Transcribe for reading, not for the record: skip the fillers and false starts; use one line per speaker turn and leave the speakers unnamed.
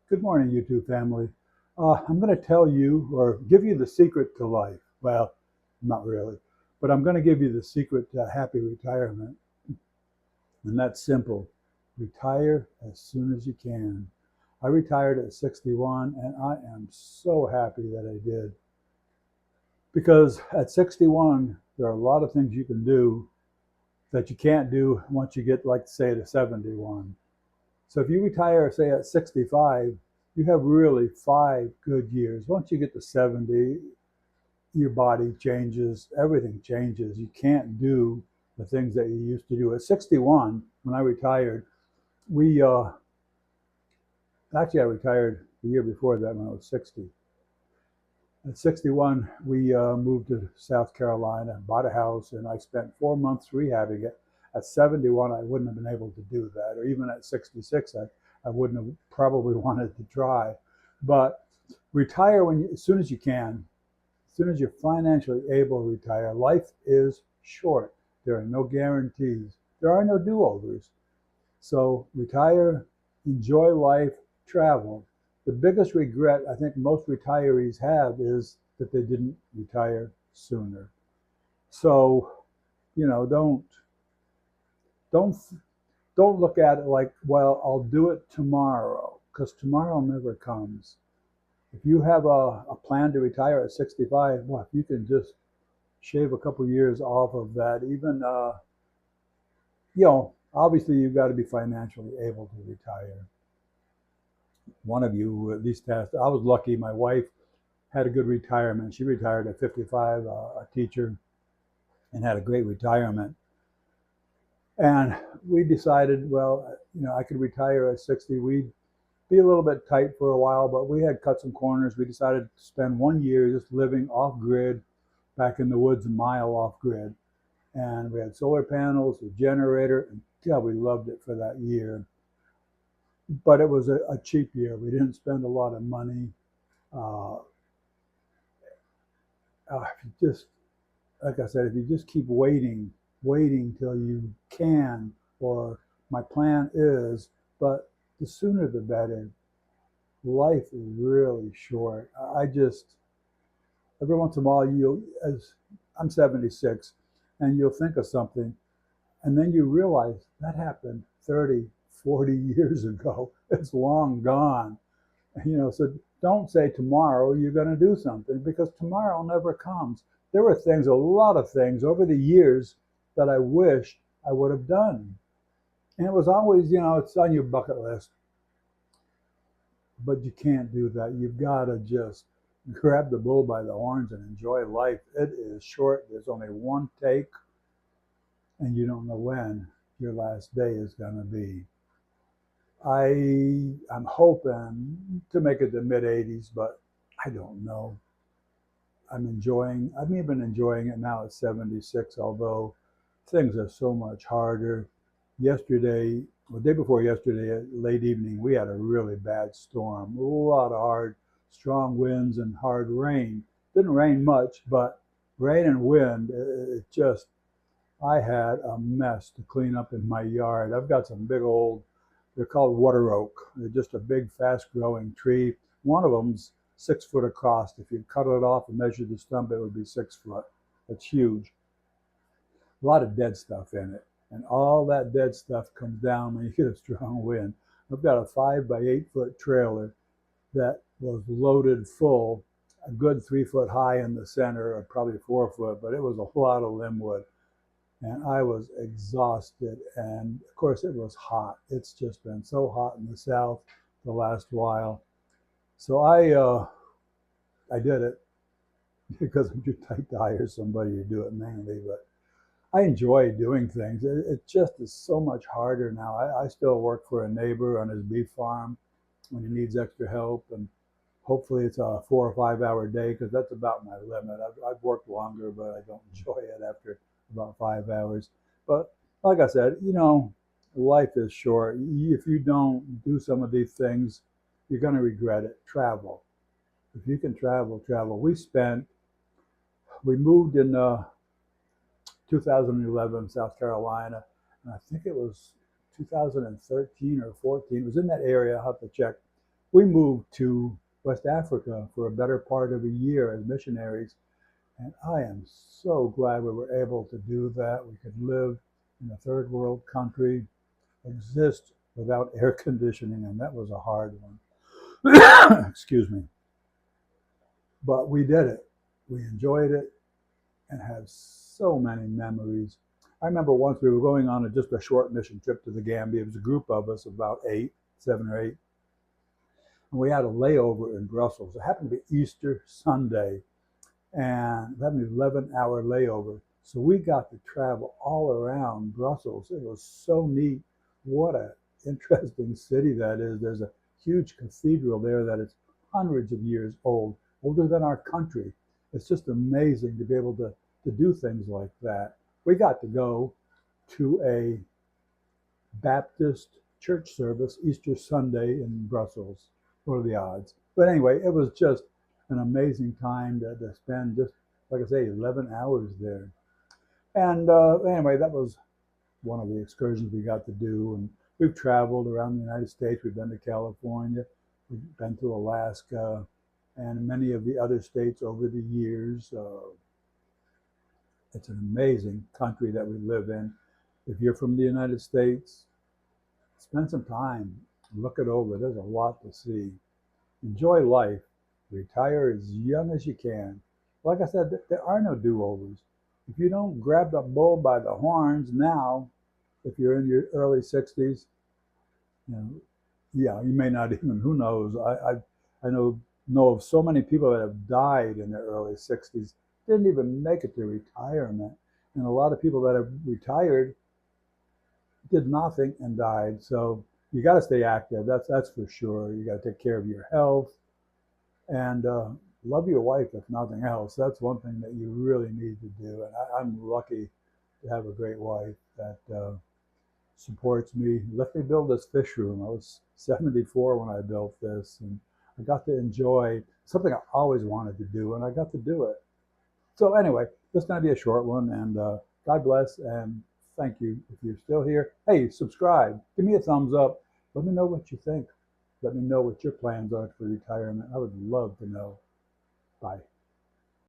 Good morning, YouTube family. I'm going to tell you or give you the secret to life. Well, not really, but I'm going to give you the secret to happy retirement. And that's simple. Retire as soon as you can. I retired at 61 and I am so happy that I did. Because at 61, there are a lot of things you can do that you can't do once you get, like, say, to 71. So if you retire, say, at 65, you have really 5 good years. Once you get to 70, your body changes, everything changes. You can't do the things that you used to do. At 61, when I retired, we actually I retired the year before that when I was 60. At 61, we moved to South Carolina, bought a house, and I spent 4 months rehabbing it. At 71, I wouldn't have been able to do that, or even at 66, I wouldn't have probably wanted to try. But retire as soon as you can, as soon as you're financially able to retire. Life is short. There are no guarantees. There are no do-overs. So retire, enjoy life, travel. The biggest regret I think most retirees have is that they didn't retire sooner. So, don't don't don't look at it like, well, I'll do it tomorrow, because tomorrow never comes. If you have a plan to retire at 65, well, if you can just shave a couple years off of that, even obviously you've got to be financially able to retire. One of you at least has. I was lucky. My wife had a good retirement. She retired at 55, a teacher, and had a great retirement. And we decided, well, I could retire at 60. We'd be a little bit tight for a while, but we had cut some corners. We decided to spend 1 year just living off grid, back in the woods, a mile off grid. And we had solar panels, a generator, and yeah, we loved it for that year. But it was a cheap year. We didn't spend a lot of money. Uh, if you just, like I said, if you just keep waiting till you can, or my plan is, but the sooner the better. Life is really short. I just, every once in a while, as I'm 76, and you'll think of something, and then you realize that happened 30, 40 years ago. It's long gone. So don't say tomorrow you're going to do something, because tomorrow never comes. There were things, a lot of things over the years that I wished I would have done. And it was always, it's on your bucket list, but you can't do that. You've got to just grab the bull by the horns and enjoy life. It is short. There's only one take, and you don't know when your last day is going to be. I'm hoping to make it to mid 80s, but I don't know. I'm even enjoying it now at 76, although things are so much harder. Yesterday, the day before yesterday, late evening, we had a really bad storm. A lot of hard, strong winds and hard rain. Didn't rain much, but rain and wind, it just, I had a mess to clean up in my yard. I've got some big old, they're called water oak. They're just a big, fast growing tree. One of them's 6 foot across. If you cut it off and measure the stump, it would be 6 foot. It's huge. A lot of dead stuff in it. And all that dead stuff comes down when you get a strong wind. I've got a 5 by 8 foot trailer that was loaded full, a good 3 foot high in the center, or probably 4 foot, but it was a lot of limb wood. And I was exhausted. And of course, it was hot. It's just been so hot in the South the last while. So I did it because I'm too tight to hire somebody to do it manually. But I enjoy doing things. It just is so much harder now. I still work for a neighbor on his beef farm when he needs extra help, and hopefully it's a 4 or 5 hour day, because that's about my limit. I've worked longer, but I don't enjoy it after about 5 hours. But like I said, life is short. If you don't do some of these things, you're going to regret it. Travel. If you can travel, travel. We moved in 2011, South Carolina, and I think it was 2013 or 14. It was in that area. I'll have to check. We moved to West Africa for a better part of a year as missionaries, and I am so glad we were able to do that. We could live in a third world country, exist without air conditioning, and that was a hard one. Excuse me. But we did it. We enjoyed it and have so many memories. I remember once we were going on just a short mission trip to the Gambia. It was a group of us, about 7 or 8, and we had a layover in Brussels. It happened to be Easter Sunday, and we had an 11-hour layover. So we got to travel all around Brussels. It was so neat. What an interesting city that is. There's a huge cathedral there that is hundreds of years old, older than our country. It's just amazing to be able to do things like that. We got to go to a Baptist church service Easter Sunday in Brussels. What are the odds? But anyway, it was just an amazing time to spend, just like I say, 11 hours there. And anyway, that was one of the excursions we got to do. And we've traveled around the United States. We've been to California. We've been to Alaska and many of the other states over the years. It's an amazing country that we live in. If you're from the United States, spend some time, look it over. There's a lot to see. Enjoy life. Retire as young as you can. Like I said, there are no do-overs. If you don't grab the bull by the horns now, if you're in your early 60s, you know, yeah, you may not even, who knows? I know of so many people that have died in their early 60s, didn't even make it to retirement. And a lot of people that have retired did nothing and died. So you got to stay active. That's for sure. You got to take care of your health and love your wife, if nothing else. That's one thing that you really need to do. And I'm lucky to have a great wife that supports me. Let me build this fish room. I was 74 when I built this, and I got to enjoy something I always wanted to do, and I got to do it. So anyway, this is going to be a short one, and God bless, and thank you. If you're still here, hey, subscribe. Give me a thumbs up. Let me know what you think. Let me know what your plans are for retirement. I would love to know. Bye.